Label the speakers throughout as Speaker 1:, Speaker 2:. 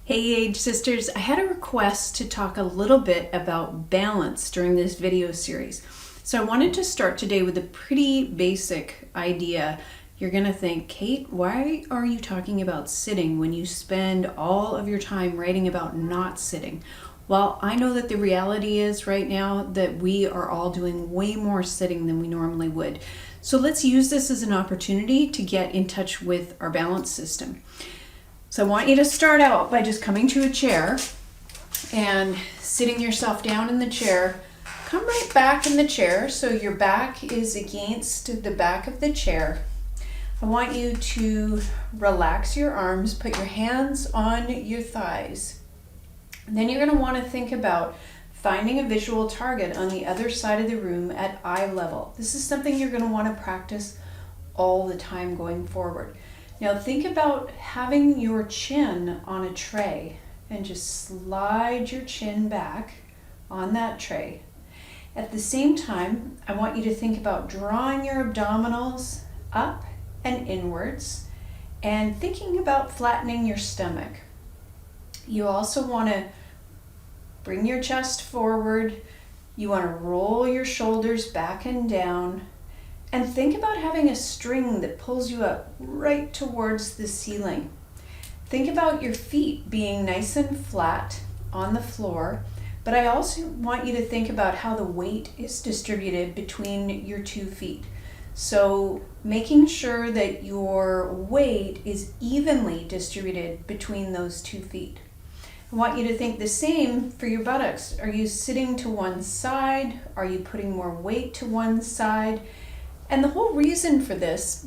Speaker 1: Hey Age Sisters, I had a request to talk a little bit about balance during this video series. So I wanted to start today with a pretty basic idea. You're gonna think, Kate, why are you talking about sitting when you spend all of your time writing about not sitting? Well, I know that the reality is right now that we are all doing way more sitting than we normally would. So let's use this as an opportunity to get in touch with our balance system. So I want you to start out by just coming to a chair and sitting yourself down in the chair. Come right back in the chair so your back is against the back of the chair. I want you to relax your arms, put your hands on your thighs. And then you're going to want to think about finding a visual target on the other side of the room at eye level. This is something you're going to want to practice all the time going forward. Now think about having your chin on a tray and just slide your chin back on that tray. At the same time, I want you to think about drawing your abdominals up and inwards and thinking about flattening your stomach. You also want to bring your chest forward. You want to roll your shoulders back and down. And think about having a string that pulls you up right towards the ceiling. Think about your feet being nice and flat on the floor, but I also want you to think about how the weight is distributed between your 2 feet. So making sure that your weight is evenly distributed between those 2 feet. I want you to think the same for your buttocks. Are you sitting to one side? Are you putting more weight to one side? And the whole reason for this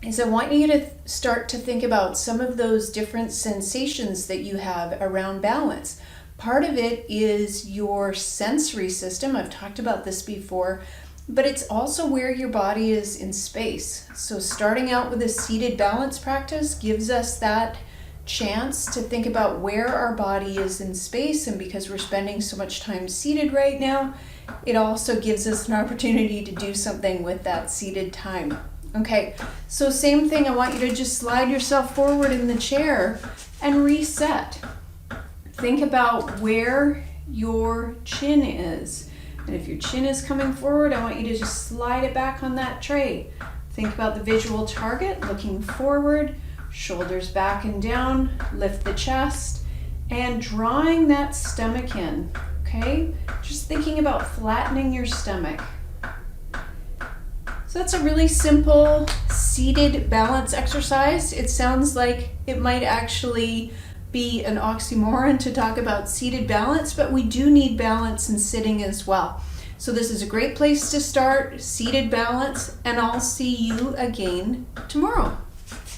Speaker 1: is I want you to start to think about some of those different sensations that you have around balance. Part of it is your sensory system. I've talked about this before, but it's also where your body is in space. So starting out with a seated balance practice gives us that chance to think about where our body is in space, and because we're spending so much time seated right now, it also gives us an opportunity to do something with that seated time. Okay, so same thing, I want you to just slide yourself forward in the chair and reset. Think about where your chin is. And if your chin is coming forward, I want you to just slide it back on that tray. Think about the visual target, looking forward, shoulders back and down, lift the chest, and drawing that stomach in, okay? Just thinking about flattening your stomach. So that's a really simple seated balance exercise. It sounds like it might actually be an oxymoron to talk about seated balance, but we do need balance in sitting as well. So this is a great place to start, seated balance, and I'll see you again tomorrow.